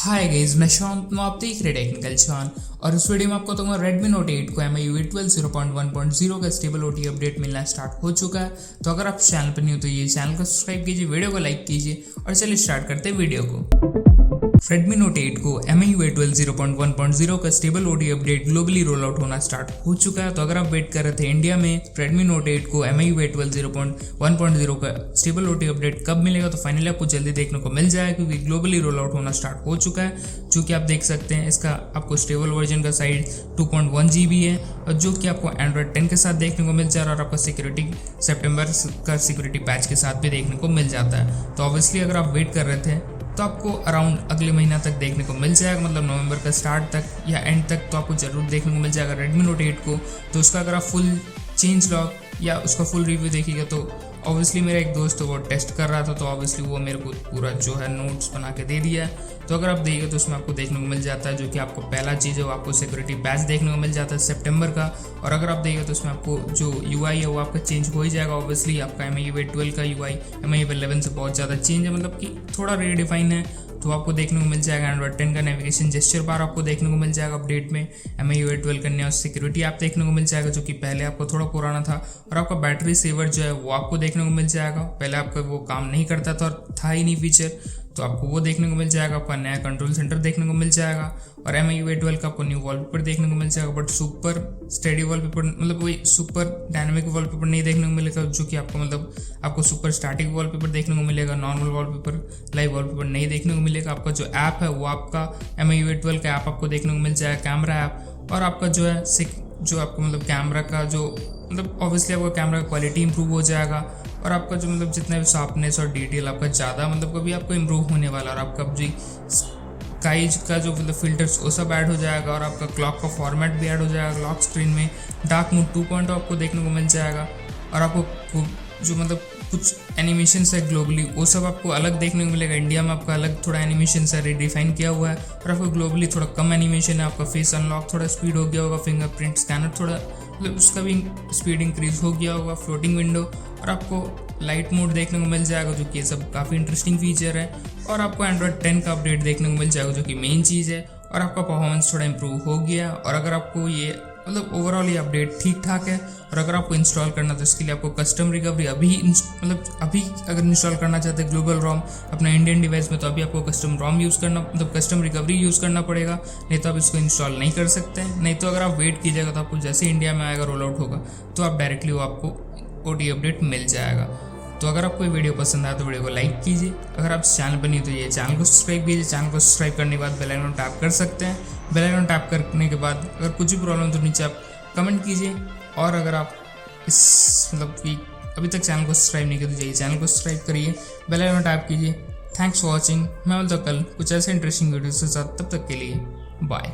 Hi guys, मैं शांत हूं, आप देख रहे टेक्निकल शान। और इस वीडियो में आपको बताऊंगा Redmi Note 8 को MIUI 12.0.1.0 का स्टेबल OT अपडेट मिलना स्टार्ट हो चुका है। तो अगर आप चैनल पर नहीं हो तो ये चैनल को सब्सक्राइब कीजिए, वीडियो को लाइक कीजिए और चलिए स्टार्ट करते हैं वीडियो को। Redmi Note 8 को MIUI 12.0.1.0 का stable OT update globally roll out होना स्टार्ट हो चुका है। तो अगर आप वेट कर रहे थे इंडिया में Redmi Note 8 को MIUI 12.0.1.0 का स्टेबल OT अपडेट कब मिलेगा, तो फाइनली आपको जल्दी देखने को मिल जाएगा क्योंकि ग्लोबली रोल आउट होना स्टार्ट हो चुका है। जो कि आप देख सकते हैं, इसका आपको स्टेबल वर्जन का साइज 2.1 GB है और जो कि आपको Android 10 के साथ देखने को मिल जा रहा है और आपका सिक्योरिटी सितंबर का सिक्योरिटी पैच के साथ भी देखने को मिल जाता है। तो ऑब्वियसली अगर आप वेट कर रहे थे तो आपको अराउंड अगले महीना तक देखने को मिल जाएगा, मतलब नवंबर का स्टार्ट तक या एंड तक तो आपको जरूर देखने को मिल जाएगा Redmi Note 8 को। तो उसका अगर आप फुल चेंज लॉग या उसका फुल रिव्यू देखिएगा तो ऑब्वियसली मेरा एक दोस्त वो टेस्ट कर रहा था, तो ऑब्वियसली वो मेरे को पूरा जो है नोट्स बना के दे दिया है। तो अगर आप देखिए तो उसमें आपको देखने को मिल जाता है, जो कि आपको पहला चीज़ है वो आपको सिक्योरिटी पैच देखने को मिल जाता है सितंबर का। और अगर आप देखिए तो उसमें आपको जो UI है वो आपका चेंज हो ही जाएगा। ऑब्वियसली आपका MIUI 12 का UI MIUI 11 से बहुत ज़्यादा चेंज है, मतलब कि थोड़ा रीडिफाइन है। तो आपको देखने को मिल जाएगा Android 10 का नेविगेशन जेस्चर बार आपको देखने को मिल जाएगा अपडेट में। MIUI 12 का नया सिक्योरिटी ऐप देखने को मिल जाएगा, जो कि पहले आपको थोड़ा पुराना था। और आपका बैटरी सेवर जो है वो आपको देखने को मिल जाएगा, पहले आपका वो काम नहीं करता था और था ही नहीं फीचर, तो आपको वो देखने को मिल जाएगा। आपका नया कंट्रोल सेंटर देखने को मिल जाएगा और MIUI 12 का आपको न्यू वॉलपेपर देखने को मिल जाएगा, बट सुपर स्टेडी वॉलपेपर, मतलब वही सुपर डायनामिक वॉलपेपर नहीं देखने को मिलेगा, जो कि आपको मतलब आपको सुपर स्टैटिक वॉलपेपर देखने को मिलेगा। नॉर्मल वॉलपेपर, लाइव वॉलपेपर नहीं देखने को मिलेगा। आपका जो ऐप है वो आपका MIUI 12 का ऐप आपको देखने को मिल जाएगा, कैमरा ऐप। और आपका जो है जो आपको मतलब कैमरा का जो मतलब ऑब्वियसली आपका कैमरा का क्वालिटी इंप्रूव हो जाएगा और आपका जो मतलब जितना भी शार्पनेस और डिटेल आपका ज़्यादा मतलब कभी आपको इम्प्रूव होने वाला, और आपका जी स्काइज का जो मतलब फिल्टर्स वो सब ऐड हो जाएगा और आपका क्लॉक का फॉर्मेट भी ऐड हो जाएगा। लॉक स्क्रीन में डार्क मोड 2.0 आपको देखने को मिल जाएगा और आपको जो मतलब कुछ एनिमेशंस है ग्लोबली वो सब आपको अलग देखने को मिलेगा। इंडिया में आपका अलग थोड़ा एनिमेशन है रिडिफाइन किया हुआ है और आपको ग्लोबली थोड़ा कम एनिमेशन है। आपका फेस अनलॉक थोड़ा स्पीड हो गया होगा, फिंगरप्रिंट स्कैनर थोड़ा मतलब उसका भी स्पीड इंक्रीज हो गया होगा, फ्लोटिंग विंडो और आपको लाइट मोड देखने को मिल जाएगा, जो कि ये सब काफ़ी इंटरेस्टिंग फीचर है। और आपको Android 10 का अपडेट देखने को मिल जाएगा, जो कि मेन चीज़ है। और आपका परफॉर्मेंस थोड़ा इंप्रूव हो गया। और अगर आपको ये मतलब ओवरऑल ये अपडेट ठीक ठाक है। और अगर आपको इंस्टॉल करना तो इसके लिए आपको कस्टम रिकवरी अभी अगर इंस्टॉल करना चाहते हैं ग्लोबल रोम अपना इंडियन डिवाइस में, तो अभी आपको कस्टम रोम यूज़ करना मतलब कस्टम रिकवरी यूज़ करना पड़ेगा, नहीं तो आप इसको इंस्टॉल नहीं कर सकते हैं। नहीं तो अगर आप वेट कीजिएगा तो आपको जैसे इंडिया में आएगा रोल आउट होगा तो आप डायरेक्टली वो आपको OT अपडेट मिल जाएगा। तो अगर आपको ये वीडियो पसंद आया तो वीडियो को लाइक कीजिए। अगर आप चैनल पर नहीं तो ये चैनल को सब्सक्राइब कीजिए। चैनल को सब्सक्राइब करने के बाद बेल आइकन टैप कर सकते हैं। बेल आइकन टैप करने के बाद अगर कुछ भी प्रॉब्लम तो नीचे आप कमेंट कीजिए। और अगर आप इस मतलब कि अभी तक चैनल को सब्सक्राइब नहीं किया तो जाइए चैनल को सब्सक्राइब करिए, बेल आइकन टैप कीजिए। Thanks for watching. मैं मिलता हूं कल कुछ ऐसे इंटरेस्टिंग वीडियोस के साथ, तब तक के लिए बाय।